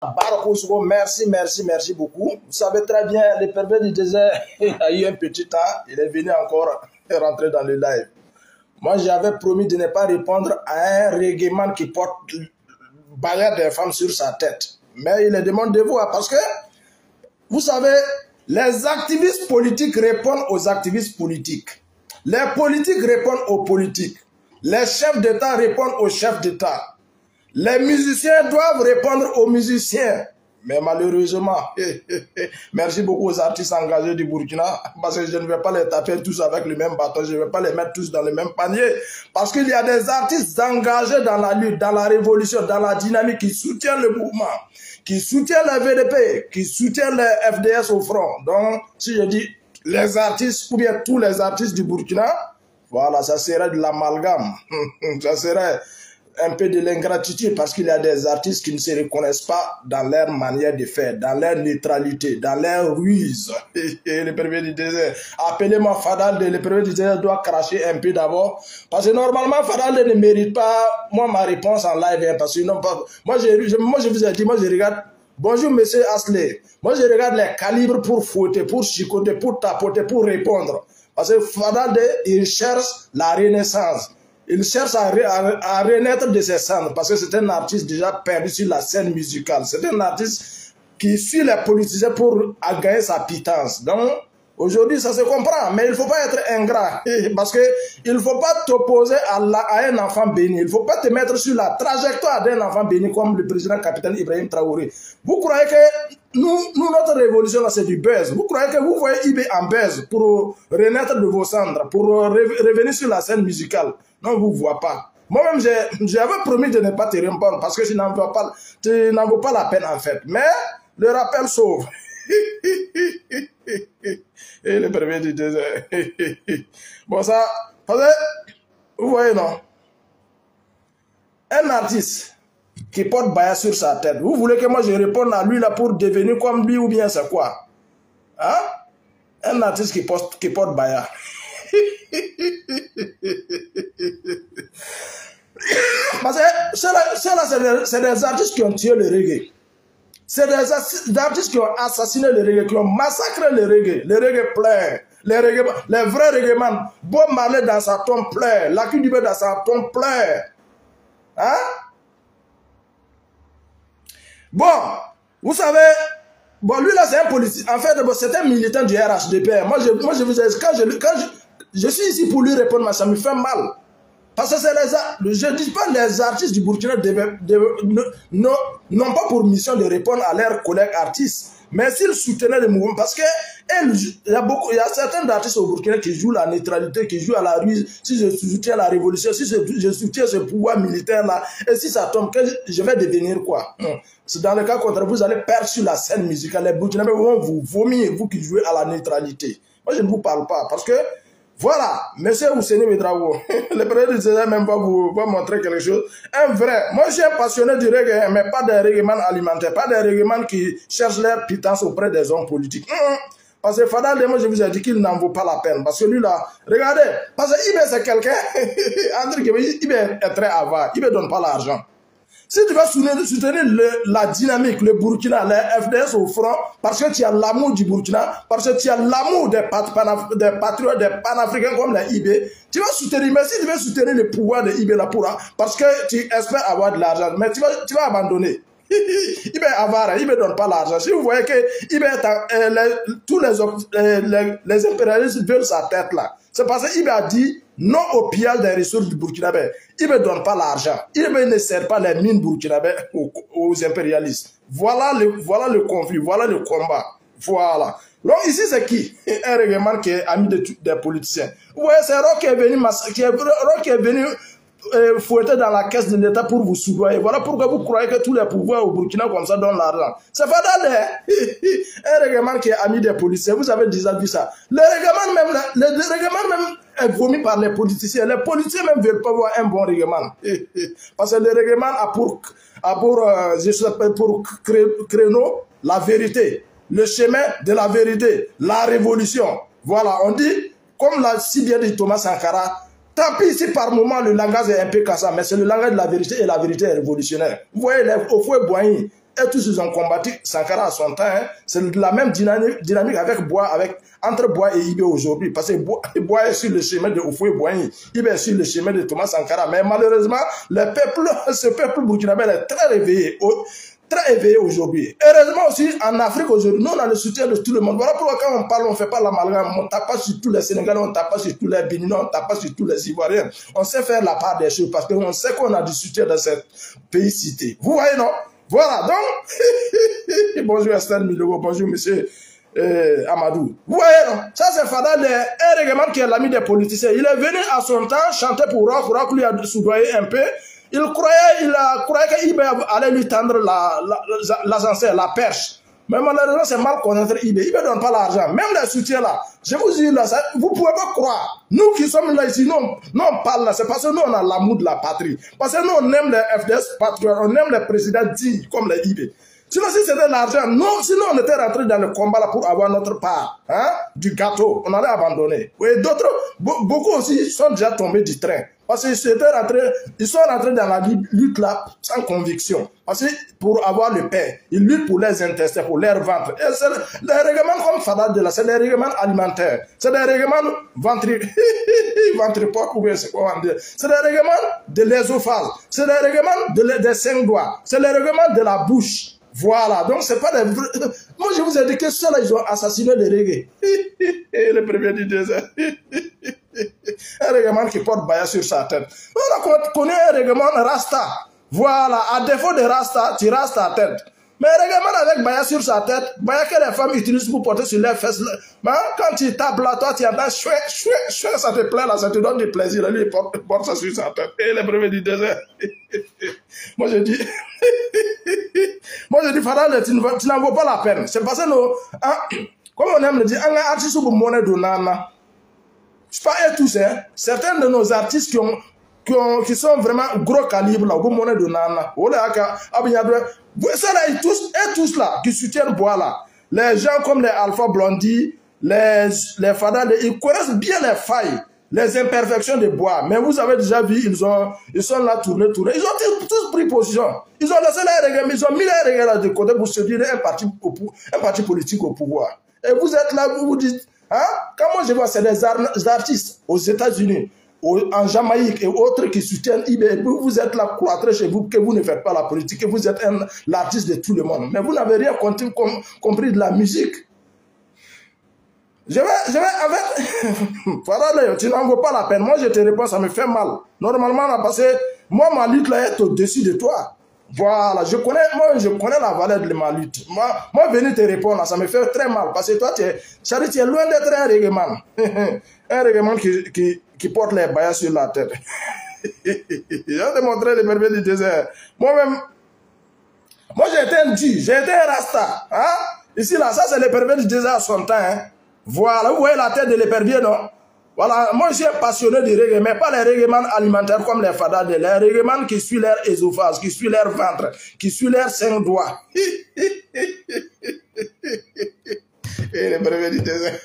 Barakousko, merci beaucoup. Vous savez très bien, le pervers du désert a eu un petit temps. Il est venu encore rentrer dans le live. Moi, j'avais promis de ne pas répondre à un règlement qui porte bagarre des femmes sur sa tête. Mais il est demandé de voir parce que, vous savez, les activistes politiques répondent aux activistes politiques. Les politiques répondent aux politiques. Les chefs d'État répondent aux chefs d'État. Les musiciens doivent répondre aux musiciens. Mais malheureusement, merci beaucoup aux artistes engagés du Burkina, parce que je ne vais pas les taper tous avec le même bâton, je ne vais pas les mettre tous dans le même panier. Parce qu'il y a des artistes engagés dans la lutte, dans la révolution, dans la dynamique, qui soutiennent le mouvement, qui soutiennent la VDP, qui soutiennent les FDS au front. Donc, si je dis les artistes, ou bien tous les artistes du Burkina, voilà, ça serait de l'amalgame. Ça serait un peu de l'ingratitude parce qu'il y a des artistes qui ne se reconnaissent pas dans leur manière de faire, dans leur neutralité, dans leur ruse. Et le premier du désert, appelez-moi Fadalde, le premier du désert doit cracher un peu d'abord. Parce que normalement, Fadalde ne mérite pas, moi, ma réponse en live. Hein, parce que non, pas, moi, je vous ai dit, moi, je regarde. Bonjour, monsieur Asley. Moi, je regarde les calibres pour fouetter, pour chicoter, pour tapoter, pour répondre. Parce que Fadalde, il cherche la renaissance. Il cherche à renaître de ses cendres parce que c'est un artiste déjà perdu sur la scène musicale. C'est un artiste qui suit les politiciens pour gagner sa pitance. Donc, aujourd'hui, ça se comprend, mais il ne faut pas être ingrat parce qu'il ne faut pas t'opposer à un enfant béni. Il ne faut pas te mettre sur la trajectoire d'un enfant béni comme le président capitaine Ibrahim Traoré. Vous croyez que nous notre révolution, c'est du buzz. Vous croyez que vous voyez IB en buzz pour renaître de vos cendres, pour revenir sur la scène musicale. Non, vous ne voyez pas. Moi-même, j'avais promis de ne pas te répondre parce que tu n'en vaut pas la peine en fait. Mais le rappel sauve. Et le premier du désert. Bon, ça, parce que, vous voyez, non? Un artiste qui porte Baya sur sa tête, vous voulez que moi je réponde à lui là pour devenir comme lui ou bien c'est quoi? Hein? Un artiste qui porte Baya. Parce que ceux-là, c'est des artistes qui ont tué le reggae. C'est des artistes qui ont assassiné le reggae, qui ont massacré le reggae. Le reggae pleure. Les vrais reggaeman. Bob Marley dans sa tombe pleure. Lucky Dube dans sa tombe pleure. Hein? Bon, vous savez, bon, lui là c'est un politicien. En fait, c'est un militant du RHDP. Moi je vous ai quand je suis ici pour lui répondre, mais ça me fait mal. Parce que je ne dis pas les artistes du Burkina n'ont pas pour mission de répondre à leurs collègues artistes. Mais s'ils soutenaient le mouvement, parce que il y a certains artistes au Burkina qui jouent la neutralité, qui jouent à la ruse. Si je soutiens la révolution, si je soutiens ce pouvoir militaire-là, et si ça tombe, je vais devenir quoi? C'est dans le cas contraire, vous allez perdre sur la scène musicale. Les Burkinabés vont vous vomir, vous qui jouez à la neutralité. Moi, je ne vous parle pas, parce que voilà, monsieur Ousseini Ouedraogo, le président du César même va vous montrer quelque chose. Un vrai, moi je suis un passionné du reggae, mais pas des reggaeman alimentaires, pas des reggaeman qui cherchent leur pitance auprès des hommes politiques. Parce que Fadal, moi je vous ai dit qu'il n'en vaut pas la peine. Parce que lui là, regardez, parce que Ibé c'est quelqu'un, André Ibé est très avare, Ibé ne donne pas l'argent. Si tu vas soutenir la dynamique, le Burkina, les FDS au front, parce que tu as l'amour du Burkina, parce que tu as l'amour des patriotes, des panafricains comme les IB, tu vas soutenir, mais si tu veux soutenir le pouvoir de IB là parce que tu espères avoir de l'argent, mais tu vas abandonner. IB est avare, IB ne donne pas l'argent. Si vous voyez que IB tous les impérialistes veulent sa tête là, c'est parce que IB a dit non au pillage des ressources du Burkinabé. Il ne donne pas l'argent. Il ne sert pas les mines burkinabé aux impérialistes. Voilà le conflit, voilà le combat. Voilà. Donc ici c'est qui? Un règlement qui est ami des politiciens. Vous voyez, c'est Roch qui est venu fouetter dans la caisse de l'État pour vous soudoyer. Voilà pourquoi vous croyez que tous les pouvoirs au Burkina comme ça donnent l'argent. C'est pas dans un règlement qui est ami des policiers. Vous avez déjà vu ça. Le règlement même est vomi par les politiciens. Les politiciens même ne veulent pas voir un bon règlement. Parce que le règlement a pour créneau la vérité, le chemin de la vérité, la révolution. Voilà, on dit, comme l'a si bien dit Thomas Sankara, tant pis si par moment le langage est un peu cassant, mais c'est le langage de la vérité et la vérité est révolutionnaire. Vous voyez, au fouet Boigny, Et tous ils ont combattu Sankara à son temps. Hein. C'est la même dynamique avec entre Bois et Ibé aujourd'hui. Parce que Bois est sur le chemin de Oufoué Boigny. Ibé est sur le chemin de Thomas Sankara. Mais malheureusement, ce peuple burkinabé est très réveillé. Très éveillé aujourd'hui. Heureusement aussi, en Afrique aujourd'hui, nous on a le soutien de tout le monde. Voilà pourquoi quand on parle, on ne fait pas l'amalgame. On ne tape pas sur tous les Sénégalais, on ne tape pas sur tous les Béninois, on ne tape pas sur tous les Ivoiriens. On sait faire la part des choses parce qu'on sait qu'on a du soutien dans cette pays-cité. Vous voyez, non? Voilà, donc, bonjour Estelle Milogo, bonjour monsieur Amadou. Vous voyez, non? Ça c'est Fada, un règlement qui est l'ami des politiciens. Il est venu à son temps chanter pour Rock lui a soudoyé un peu. Il croyait qu'il allait lui tendre la perche. Mais malheureusement, c'est mal connaître Ibé. Ibé ne donne pas l'argent. Même les soutiens là, je vous dis là, vous ne pouvez pas croire. Nous qui sommes là ici, nous on parle là, c'est parce que nous on a l'amour de la patrie. Parce que nous on aime les FDS patriotes, on aime les présidents dignes comme les Ibé. Sinon, si c'était l'argent, sinon on était rentré dans le combat là pour avoir notre part hein, du gâteau. On allait abandonner. Et d'autres, beaucoup aussi sont déjà tombés du train. Parce qu'ils sont rentrés dans la lutte là sans conviction. Parce que pour avoir le pain, ils luttent pour les intestins, pour leur ventre. Et c'est les règlements comme Fada de là, c'est des règlements alimentaires. C'est des règlements ventripoques ou bien c'est quoi on dit. C'est des règlements de l'ésophage. C'est des règlements des 5 doigts. C'est les règlements de la bouche. Voilà, donc c'est pas des vrais... Moi je vous ai dit que ceux-là ils ont assassiné les reggae. Le premier du désert. Un règlement qui porte Baya sur sa tête. On a connu un règlement Rasta. Voilà, à défaut de Rasta, tu rastes ta tête. Mais un règlement avec Baya sur sa tête, Baya que les femmes utilisent pour porter sur leurs fesses. Hein? Quand tu tapes là, toi tu entends chouin, ça te plaît là, ça te donne du plaisir. Lui il porte ça sur sa tête. Et le premier du désert. Moi je dis... Moi je dis, Fada, tu n'en vaut pas la peine. C'est parce que nous, hein, comme on aime le dire, un artiste ou monnaie de nana. C'est pas eux tous, hein. Certains de nos artistes qui sont vraiment gros calibre là, ou monnaie de nana. Ceux-là, et tous là, qui soutiennent Bois là. Les gens comme les Alpha Blondie, les Fada, ils connaissent bien les failles. Les imperfections de Bois. Mais vous avez déjà vu, ils sont là tournés. Ils ont tous pris position. Ils ont laissé les règles, ils ont mis les règles de côté pour se dire un parti politique au pouvoir. Et vous êtes là, vous vous dites, hein? Quand moi je vois, c'est des artistes aux États-Unis, en Jamaïque et autres qui soutiennent Ibé. Vous êtes là, cloîtrés chez vous, que vous ne faites pas la politique, que vous êtes l'artiste de tout le monde. Mais vous n'avez rien compris de la musique. Je vais avec... Voilà, tu n'en vaut pas la peine. Moi, je te réponds, ça me fait mal. Normalement, là, parce que moi, ma lutte là est au-dessus de toi. Voilà, je connais la valeur de ma lutte. Moi, venir te répondre, là, ça me fait très mal. Parce que toi, tu es loin d'être un règlement. Un règlement qui porte les baillas sur la tête. Je vais te montrer les merveilles du désert. Moi-même, j'ai été un Dieu, j'ai été un Rasta. Hein? Ici, là, ça, c'est les pervers du désert à son temps. Hein? Voilà, vous voyez la tête de l'épervier, non? Voilà, moi je suis un passionné de reggae, mais pas les règlements alimentaires comme les Fada, les règlements qui suivent leur ésophage, qui suivent leur ventre, qui suivent leurs 5 doigts. Et les brevets du désert.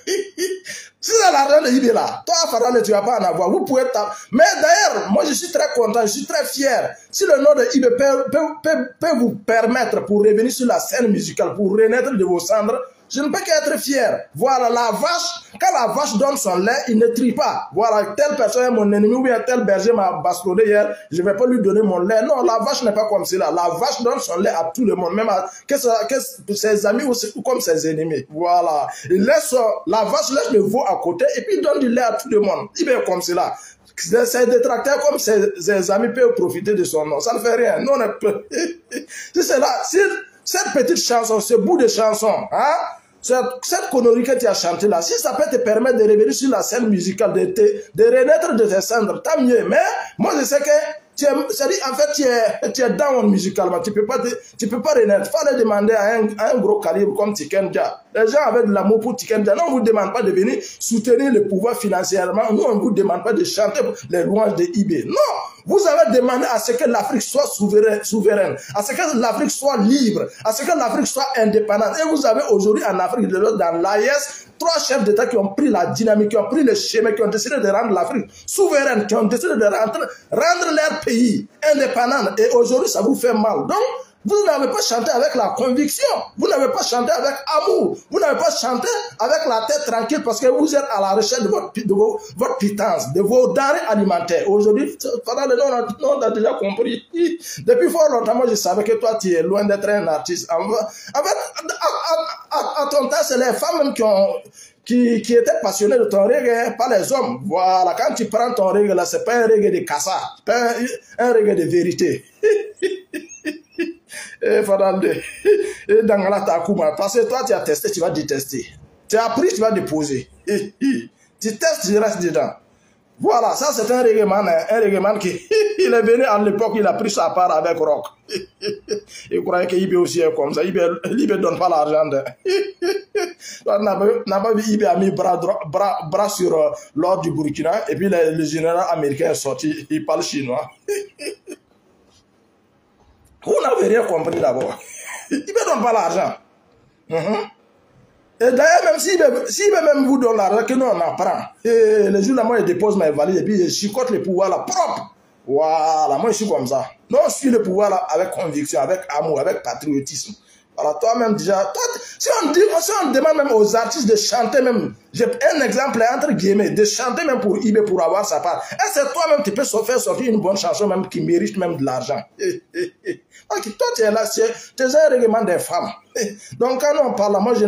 Si c'est l'argent de Ibé là, toi Fada, tu ne vas pas en avoir. Vous pouvez taper. Mais d'ailleurs, moi je suis très content, je suis très fier. Si le nom de Ibé peut vous permettre pour revenir sur la scène musicale, pour renaître de vos cendres, je ne peux qu'être fier. Voilà, la vache, quand la vache donne son lait, il ne trie pas. Voilà, telle personne est mon ennemi ou bien tel berger m'a bastonné hier, je ne vais pas lui donner mon lait. Non, la vache n'est pas comme cela. La vache donne son lait à tout le monde, même à ses amis ou comme ses ennemis. Voilà. La vache laisse le veau à côté et puis il donne du lait à tout le monde. Il est comme cela. Ses détracteurs comme ses amis peuvent profiter de son nom. Ça ne fait rien. Non, si c'est là, si cette petite chanson, ce bout de chanson, hein, cette connerie que tu as chantée là, si ça peut te permettre de revenir sur la scène musicale, de renaître de tes cendres, tant mieux. Mais moi je sais que en fait tu es down musicalement, tu peux pas renaître. Il fallait demander à un gros calibre comme Tiken Jah. Les gens avaient de l'amour pour Tiken Jah. Non, on ne vous demande pas de venir soutenir le pouvoir financièrement. Nous, on ne vous demande pas de chanter les louanges de Ibé. Non, vous avez demandé à ce que l'Afrique soit souveraine, à ce que l'Afrique soit libre, à ce que l'Afrique soit indépendante. Et vous avez aujourd'hui en Afrique de l'Ouest, dans l'AES, 3 chefs d'État qui ont pris la dynamique, qui ont pris le schéma, qui ont décidé de rendre l'Afrique souveraine, qui ont décidé de rendre leur pays indépendant. Et aujourd'hui, ça vous fait mal. Donc, Vous n'avez pas chanté avec la conviction. Vous n'avez pas chanté avec amour. Vous n'avez pas chanté avec la tête tranquille parce que vous êtes à la recherche de votre pitance, de vos denrées alimentaires. Aujourd'hui, on a déjà compris. Depuis fort longtemps, moi, je savais que toi, tu es loin d'être un artiste. En fait, à ton temps, c'est les femmes même qui étaient passionnées de ton reggae, pas les hommes. Voilà, quand tu prends ton reggae là, c'est pas un reggae de cassa, c'est pas un reggae de vérité. Parce que toi, tu as testé, tu vas détester. Tu as appris, tu vas déposer. Tu testes, tu restes dedans. Voilà, ça c'est un reggae man qui il est venu à l'époque, il a pris sa part avec rock. Il croyait qu'Ibé aussi est comme ça. Ibé ne donne pas l'argent. N'a pas vu Ibé a mis bras sur l'ordre du Burkina et puis le général américain est sorti, il parle chinois. Vous n'avez rien compris d'abord. Il ne donne pas l'argent. Et d'ailleurs, même s'il veut même vous donner l'argent, que nous on en prend. Et le jour là, moi je dépose ma valise et puis je chicote le pouvoir là propre. Voilà, moi je suis comme ça. Non, je suis le pouvoir là avec conviction, avec amour, avec patriotisme. Alors toi-même déjà, si on demande même aux artistes de chanter même, j'ai un exemple entre guillemets, de chanter même pour Ibé pour avoir sa part. Est-ce que toi-même tu peux faire sortir une bonne chanson même qui mérite même de l'argent? Donc toi tu es là, tu es un règlement des femmes. Donc quand on parle, moi je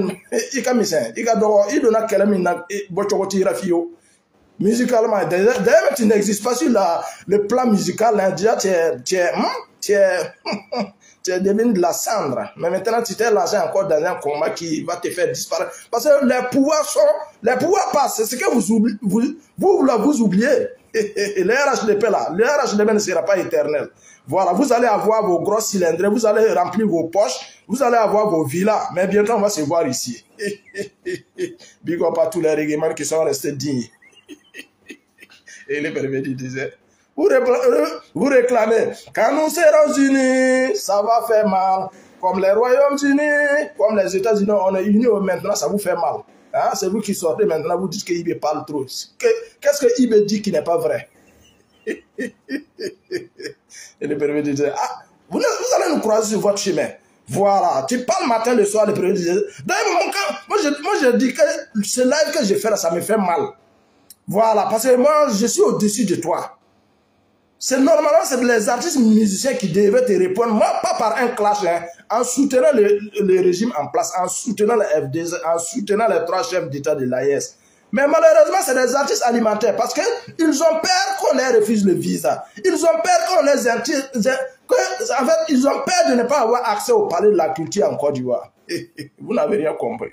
musicalement, d'ailleurs tu n'existes pas sur le plan musical, hein, déjà tu es devenu de la cendre. Mais maintenant, tu t'es lancé encore dans un combat qui va te faire disparaître. Parce que les pouvoirs passent. C'est ce que vous oubliez. Et le RHDP là, le RHDP ne sera pas éternel. Voilà, vous allez avoir vos gros cylindres, vous allez remplir vos poches, vous allez avoir vos villas. Mais bientôt, on va se voir ici. Big up à tous les règlements qui sont restés dignes. Et les pervertis disaient, vous réclamez, quand nous serons unis, ça va faire mal. Comme les Royaumes-Unis, comme les États-Unis, on est unis maintenant, ça vous fait mal. Hein? C'est vous qui sortez maintenant, vous dites que Ibé parle trop. Qu'est-ce que Ibé dit qui n'est pas vrai? Et les pervertis disaient, ah, vous allez nous croiser sur votre chemin. Voilà, tu parles matin, le soir, les pervertis disaient, d'ailleurs, moi je dis que ce live que je fais là, ça me fait mal. Voilà, parce que moi, je suis au-dessus de toi. C'est normalement, c'est les artistes musiciens qui devaient te répondre, moi, pas par un clash, hein, en soutenant le régime en place, en soutenant le FDZ, en soutenant les 3 chefs d'État de l'AES. Mais malheureusement, c'est des artistes alimentaires parce qu'ils ont peur qu'on leur refuse le visa. Ils ont peur qu'on les interdise. En fait, ils ont peur de ne pas avoir accès au palais de la culture en Côte d'Ivoire. Vous n'avez rien compris.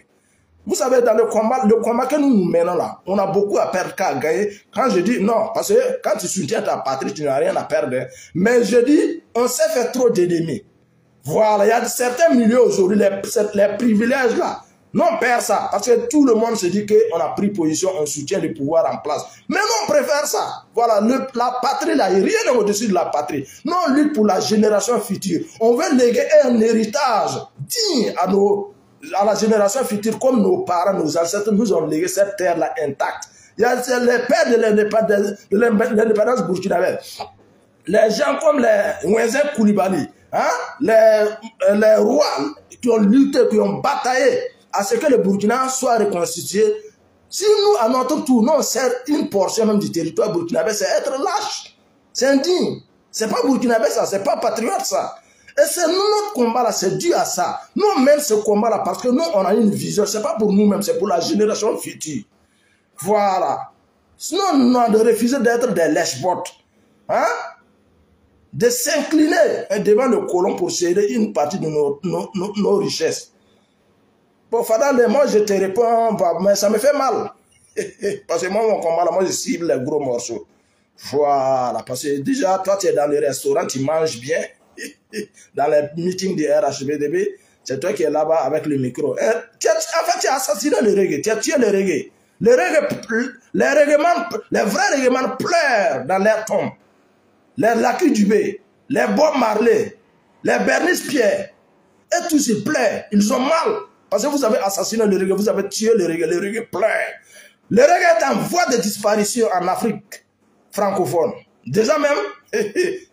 Vous savez, dans le combat que nous menons là, on a beaucoup à perdre qu'à gagner. Quand je dis non, parce que quand tu soutiens ta patrie, tu n'as rien à perdre. Mais je dis, on s'est fait trop d'ennemis. Voilà, il y a certains milieux aujourd'hui, les privilèges là. Non, on perd ça. Parce que tout le monde se dit qu'on a pris position, on soutient le pouvoir en place. Mais non, on préfère ça. Voilà, la patrie là, il n'y a rien au-dessus de la patrie. Non, on lutte pour la génération future. On veut léguer un héritage digne à la génération future, comme nos parents, nos ancêtres nous ont légué cette terre-là intacte. Il y a les pères de l'indépendance burkinabé. Les gens comme les Ouenzen Koulibaly, hein, les rois qui ont lutté, qui ont bataillé à ce que le Burkina soit reconstitué. Si nous, à notre tour, nous, on sert une portion même du territoire burkinabé, c'est être lâche. C'est indigne. C'est pas burkinabé ça, c'est pas patriote ça. Et c'est notre combat là, c'est dû à ça. Nous on mène ce combat là parce que nous on a une vision, c'est pas pour nous-mêmes, c'est pour la génération future. Voilà. Sinon on a de refuser d'être des lèche-bottes. Hein? De s'incliner devant le colon pour céder une partie de nos richesses. Bon, Fadal, moi je te réponds, mais ça me fait mal. Parce que moi mon combat là, moi je cible les gros morceaux. Voilà, parce que déjà toi tu es dans le restaurant, tu manges bien. Dans les meetings du RHBDB, c'est toi qui es là-bas avec le micro. En fait, tu as assassiné le reggae, tu as tué le reggae. Les vrais règlements pleurent dans leur tombe. Les Lucky Dubé, les Bob Marley, les Bernice Pierre, et tous ils pleurent. Ils ont mal. Parce que vous avez assassiné le reggae, vous avez tué le reggae pleure. Le reggae est en voie de disparition en Afrique francophone. Déjà même,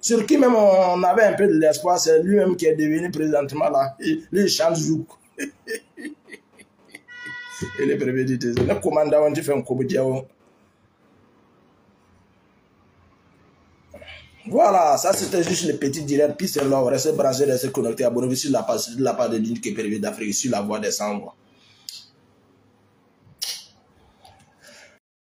Sur qui même on avait un peu de l'espoir, c'est lui-même qui est devenu présentement là. Lui, il chante Zouk. Et le premier dit, le commandant, on dit, fait un comédien. Voilà, ça c'était juste le petit direct. Puis c'est là, restez branchés, restez connectés, abonnez-vous sur la page de l'Union d'Afrique, sur la voie des cendres.